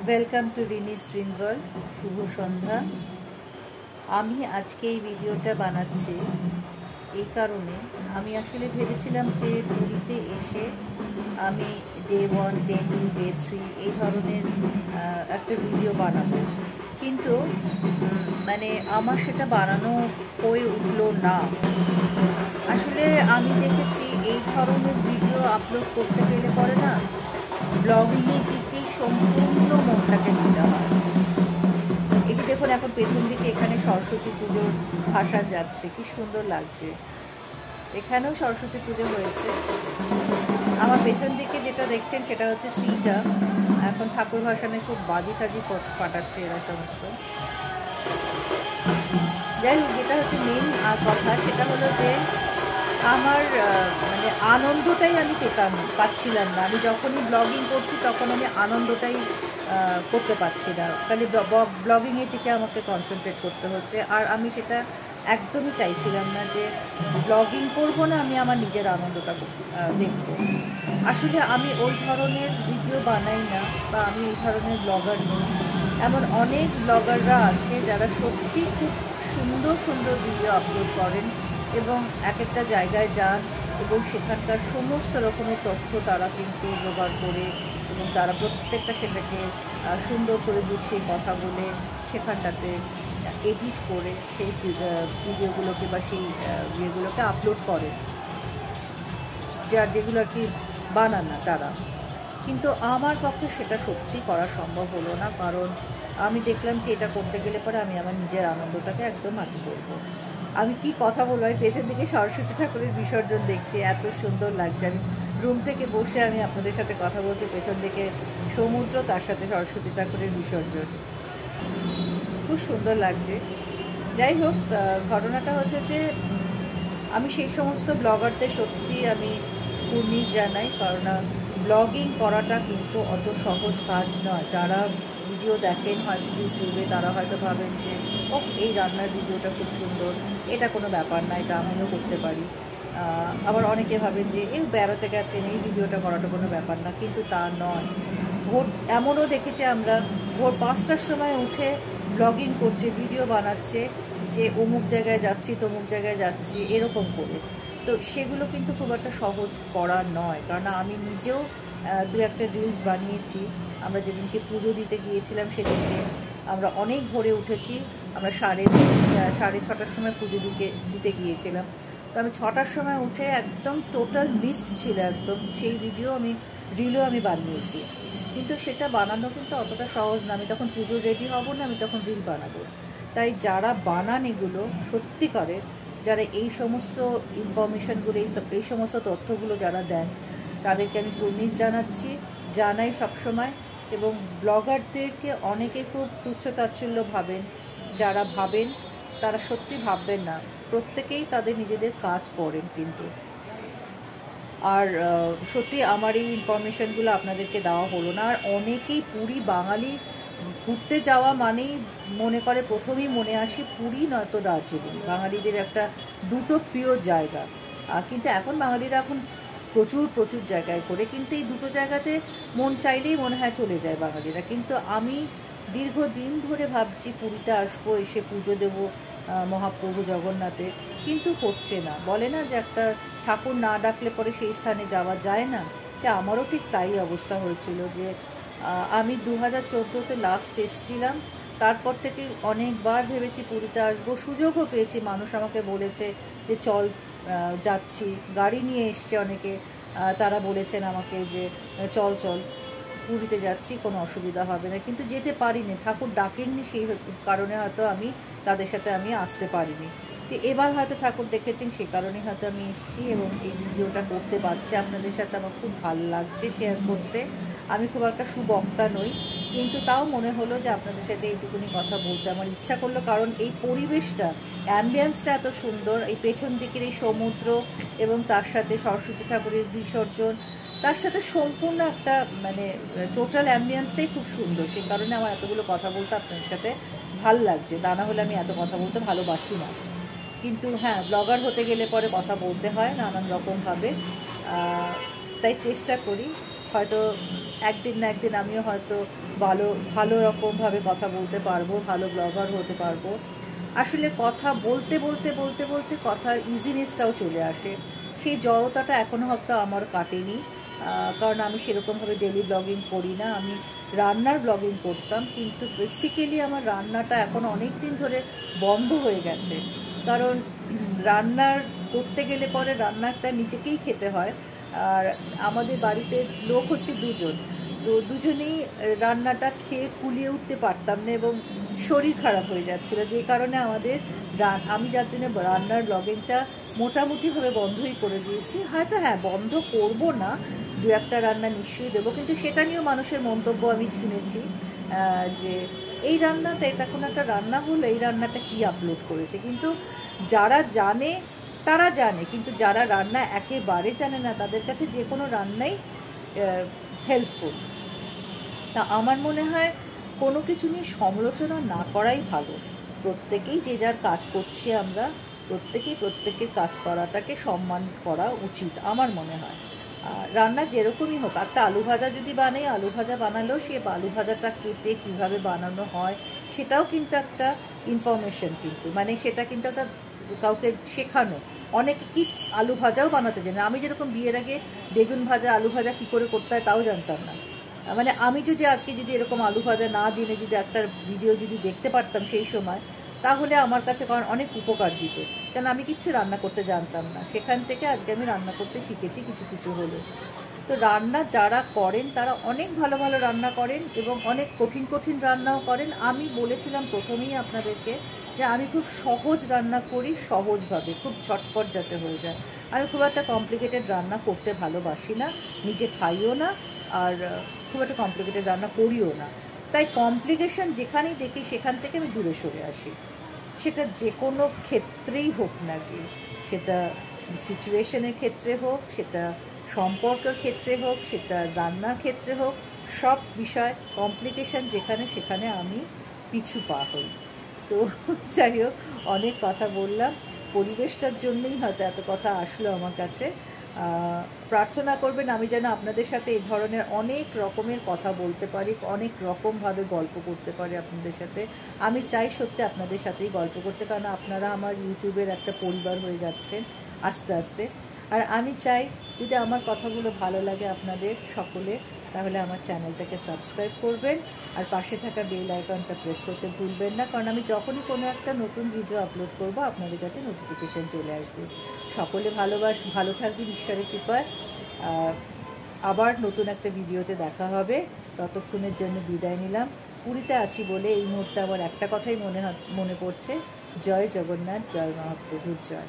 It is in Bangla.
Welcome to Rini's dream world. শুভ সন্ধ্যা। আমি আজকে এই ভিডিওটা বানাচ্ছি এই কারণে, আমি আসলে ভেবেছিলাম যে পুরীতে এসে আমি ডে 1, ডে 2, ডে 3 এই ধরনের একটা ভিডিও বানাবো, কিন্তু আমার সেটা বানানো হয়ে উঠলো না। আসলে আমি দেখেছি এই ধরনের ভিডিও আপলোড করতে গেলে পরে না ব্লগিংয়ের দিকেই সম্পূর্ণ মনটাকে দিতে হয়। এটি দেখুন, এখন পেছন দিকে এখানে সরস্বতী পুজোর ভাসান যাচ্ছে, কি সুন্দর লাগছে। এখানেও সরস্বতী পুজো হয়েছে। আমার পেছন দিকে যেটা দেখছেন সেটা হচ্ছে সিটা। এখন ঠাকুর ভাসানে খুব বাজি টাজি ফাটাচ্ছে এরা সমস্ত। যাই হোক, যেটা হচ্ছে মেন কথা সেটা হলো যে আমার আনন্দটাই আমি পাচ্ছিলাম না। আমি যখনই ব্লগিং করছি তখন আমি আনন্দটাই করতে পারছি না, খালি ব্লগিংয়ের দিকে আমাকে কনসেন্ট্রেট করতে হচ্ছে। আর আমি সেটা একদমই চাইছিলাম না যে ব্লগিং করবো না, আমি আমার নিজের আনন্দটা দেখবো। আসলে আমি ওই ধরনের ভিডিও বানাই না, বা আমি ওই ধরনের ব্লগার নই। এমন অনেক ব্লগাররা আছে যারা সত্যি খুব সুন্দর সুন্দর ভিডিও আপলোড করেন এবং এক একটা জায়গায় যান এবং সেখানকার সমস্ত রকমের তথ্য তারা কিন্তু জোগাড় করে, এবং তারা প্রত্যেকটা সেটাকে সুন্দর করে গুছিয়ে কথা বলে সেখানটাতে এডিট করে সেই ভিডিওগুলোকে বা সেই ইয়েগুলোকে আপলোড করে, যেগুলো আর কি বানান না তারা। কিন্তু আমার পক্ষে সেটা সত্যি করা সম্ভব হলো না, কারণ আমি দেখলাম যে এটা করতে গেলে পরে আমি আমার নিজের আনন্দটাকে একদম মাটি করবো। আমি কি কথা বলবো, আমি পেছন দিকে সরস্বতী ঠাকুরের বিসর্জন দেখছি, এত সুন্দর লাগছে। আমি রুম থেকে বসে আমি আপনাদের সাথে কথা বলছি, পেছন দিকে সমুদ্র, তার সাথে সরস্বতী ঠাকুরের বিসর্জন, খুব সুন্দর লাগছে। যাই হোক, ঘটনাটা হচ্ছে যে আমি সেই সমস্ত ব্লগারদের সত্যি আমি কুর্নিশ জানাই, কারণ ব্লগিং করাটা কিন্তু অত সহজ কাজ নয়। যারা ভিডিও দেখেন হয়তো ইউটিউবে, তারা হয়তো ভাবেন যে এই রান্নার ভিডিওটা খুব সুন্দর, এটা কোনো ব্যাপার না, এটা আমিও করতে পারি। আবার অনেকে ভাবেন যে বেড়াতে গেছেন, এই ভিডিওটা করাটা কোনো ব্যাপার না, কিন্তু তা নয়। এমনও দেখেছি আমরা ভোর 5টার সময় উঠে ব্লগিং করছে, ভিডিও বানাচ্ছে যে অমুক জায়গায় যাচ্ছি, তমুক জায়গায় যাচ্ছি, এরকম করে। তো সেগুলো কিন্তু খুব একটা সহজ করা নয়, কারণ আমি নিজেও 2-একটা রিলস বানিয়েছি। আমরা যেদিনকে পুজো দিতে গিয়েছিলাম সেদিনকে আমরা অনেক ভোরে উঠেছি, আমরা 6:30টার সময় পুজো দিতে গিয়েছিলাম। তো আমি 6টার সময় উঠে একদম টোটাল লিস্ট ছিল একদম, সেই রিলও আমি বানিয়েছি। কিন্তু সেটা বানানো কিন্তু অতটা সহজ না। আমি তখন পুজো রেডি হব না, আমি তখন রিল বানাবো। তাই যারা বানান এগুলো সত্যিকারের, যারা এই সমস্ত ইনফরমেশানগুলো, এই সমস্ত তথ্যগুলো যারা দেন, তাদেরকে আমি কুর্নিশ জানাই সবসময়। এবং ব্লগারদেরকে অনেকে খুব তুচ্ছ-তাচ্ছিল্য ভাবেন, যারা ভাবেন তারা সত্যি ভাববেন না, প্রত্যেকেই তাদের নিজেদের কাজ করেন কিন্তু। আর সত্যি আমার এই ইনফরমেশানগুলো আপনাদেরকে দেওয়া হলো না। আর অনেকেই পুরী, বাঙালি ঘুরতে যাওয়া মানেই মনে করে, প্রথমেই মনে আসে পুরী নয়তো দার্জিলিং, বাঙালিদের একটা দুটো প্রিয় জায়গা। কিন্তু এখন বাঙালিরা এখন প্রচুর প্রচুর জায়গায় করে, কিন্তু এই দুটো জায়গাতে মন চাইলেই মনে হয় চলে যায় বাঙালিরা। কিন্তু আমি দীর্ঘদিন ধরে ভাবছি পুরীতে আসবো, এসে পুজো দেবো মহাপ্রভু জগন্নাথে, কিন্তু হচ্ছে না। বলে না যে একটা ঠাকুর না ডাকলে পরে সেই স্থানে যাওয়া যায় না। তা আমারও ঠিক তাই অবস্থা হয়েছিল যে আমি 2014-তে লাস্ট এসেছিলাম, তারপর থেকে অনেকবার ভেবেছি পুরীতে আসবো, সুযোগও পেয়েছি। মানুষ আমাকে বলেছে যে চল, যাচ্ছি, গাড়ি নিয়ে এসছে অনেকে, তারা বলেছেন আমাকে যে চল পুরীতে যাচ্ছি, কোনো অসুবিধা হবে না, কিন্তু যেতে পারিনি, ঠাকুর ডাকেননি, সেই কারণে হয়তো আমি তাদের সাথে আমি আসতে পারিনি। তো এবার হয়তো ঠাকুর দেখেছেন, সে কারণে হয়তো আমি এসেছি এবং এই ভিডিওটা করতে পারছি আপনাদের সাথে। আমার খুব ভালো লাগছে শেয়ার করতে। আমি খুব একটা সুবক্তা নই, কিন্তু তাও মনে হলো যে আপনাদের সাথে এইটুকুনি কথা বলতে আমার ইচ্ছা করলো, কারণ এই পরিবেশটা, অ্যাম্বিয়েন্সটা এত সুন্দর। এই পেছন দিকের এই সমুদ্র এবং তার সাথে সরস্বতী ঠাকুরের বিসর্জন, তার সাথে সম্পূর্ণ একটা টোটাল অ্যাম্বিয়েন্সটাই খুব সুন্দর। সেই কারণে আমার এতগুলো কথা বলতে আপনাদের সাথে ভাল লাগছে। তা না হলে আমি এত কথা বলতে ভালোবাসি না। কিন্তু হ্যাঁ, ব্লগার হতে গেলে পরে কথা বলতে হয় নানান রকমভাবে, তাই চেষ্টা করি। হয়তো একদিন না একদিন আমিও হয়তো ভালো ভালো রকমভাবে কথা বলতে পারবো, ভালো ব্লগার হতে পারবো। আসলে কথা বলতে বলতে বলতে বলতে কথার ইজিনেসটাও চলে আসে। সেই জড়তাটা এখনও হয়তো আমার কাটেনি, কারণ আমি সেরকমভাবে ডেলি ব্লগিং করি না। আমি রান্নার ব্লগিং করতাম, কিন্তু বেসিক্যালি আমার রান্নাটা এখন অনেক দিন ধরে বন্ধ হয়ে গেছে। কারণ রান্নার করতে গেলে পরে রান্নাটা নিজেকেই খেতে হয়, আর আমাদের বাড়িতে লোক হচ্ছে দুজন, তো দুজনেই রান্নাটা খেয়ে কুলিয়ে উঠতে পারতাম না এবং শরীর খারাপ হয়ে যাচ্ছিলো, যে কারণে আমাদের আমি যার জন্য রান্নার ব্লগিংটা মোটামুটিভাবে বন্ধই করে দিয়েছি। হয়তো হ্যাঁ, বন্ধ করব না, দু একটা রান্না নিশ্চয়ই দেবো, কিন্তু সেটা নিয়েও মানুষের মন্তব্য আমি শুনেছি যে এই রান্নাটা, এটা কোনো একটা রান্না হলো, এই রান্নাটা কি আপলোড করেছে। কিন্তু যারা জানে তারা জানে, কিন্তু যারা রান্না একেবারে জানে না তাদের কাছে যে কোনো রান্নাই হেল্পফুল। তা আমার মনে হয় কোনো কিছু নিয়ে সমালোচনা না করাই ভালো। প্রত্যেকেই যে যার কাজ করছি, আমরা প্রত্যেকেই প্রত্যেকের কাজ করাটাকে সম্মান করা উচিত আমার মনে হয়। রান্না যেরকমই হোক, একটা আলু ভাজা যদি বানাই, আলু ভাজা বানালেও সে আলু ভাজাটা কেটে কীভাবে বানানো হয় সেটাও কিন্তু একটা ইনফরমেশন, কিন্তু মানে সেটা কিন্তু একটা কাউকে শেখানো। অনেকে কি আলু ভাজাও বানাতে জানে। আমি যেরকম বিয়ের আগে বেগুন ভাজা আলু ভাজা কী করে করতে হয় তাও জানতাম না। মানে আমি যদি আজকে যদি এরকম আলু ভাজা না জেনে যদি একটা ভিডিও যদি দেখতে পারতাম সেই সময়, তাহলে আমার কাছে কারণ অনেক উপকার দিত, কারণ আমি কিচ্ছু রান্না করতে জানতাম না। সেখান থেকে আজকে আমি রান্না করতে শিখেছি কিছু কিছু হলো। তো রান্না যারা করেন তারা অনেক ভালো ভালো রান্না করেন এবং অনেক কঠিন কঠিন রান্নাও করেন। আমি বলেছিলাম প্রথমেই আপনাদেরকে যে আমি খুব সহজ রান্না করি, সহজভাবে, খুব ঝটপট যাতে হয়ে যায়। আমি খুব একটা কমপ্লিকেটেড রান্না করতে ভালোবাসি না, নিজে খাইও না, আর খুব একটা কমপ্লিকেটেড রান্না করিও না। তাই কমপ্লিকেশন যেখানেই দেখি সেখান থেকে আমি দূরে সরে আসি। সেটা যে কোনো ক্ষেত্রেই হোক না কি, সেটা সিচুয়েশনের ক্ষেত্রে হোক, সেটা সম্পর্কের ক্ষেত্রে হোক, সেটা রান্নার ক্ষেত্রে হোক, সব বিষয় কমপ্লিকেশন যেখানে সেখানে আমি পিছু পা হই। তো যাই হোক, অনেক কথা বললাম, পরিবেশটার জন্যই হয়তো এত কথা আসলো আমার কাছে। প্রার্থনা করবেন আমি যেন আপনাদের সাথে এই ধরনের অনেক রকমের কথা বলতে পারি, অনেক রকমভাবে গল্প করতে পারি আপনাদের সাথে। আমি চাই সত্যি আপনাদের সাথেই গল্প করতে, কারণ আপনারা আমার ইউটিউবের একটা পরিবার হয়ে যাচ্ছেন আস্তে আস্তে। আর আমি চাই যদি আমার কথাগুলো ভালো লাগে আপনাদের সকলে, তাহলে আমার চ্যানেলটাকে সাবস্ক্রাইব করবেন আর পাশে থাকা বেল আইকনটা প্রেস করতে ভুলবেন না, কারণ আমি যখনই কোনো একটা নতুন ভিডিও আপলোড করব আপনাদের কাছে নোটিফিকেশান চলে আসবে। সকলে ভালো থাকবেন ঈশ্বরের কৃপায়। আবার নতুন একটা ভিডিওতে দেখা হবে, ততক্ষণের জন্য বিদায় নিলাম। পুরীতে আছি বলে এই মুহূর্তে আমার একটা কথাই মনে পড়ছে, জয় জগন্নাথ, জয় মহাপ্রভুর জয়।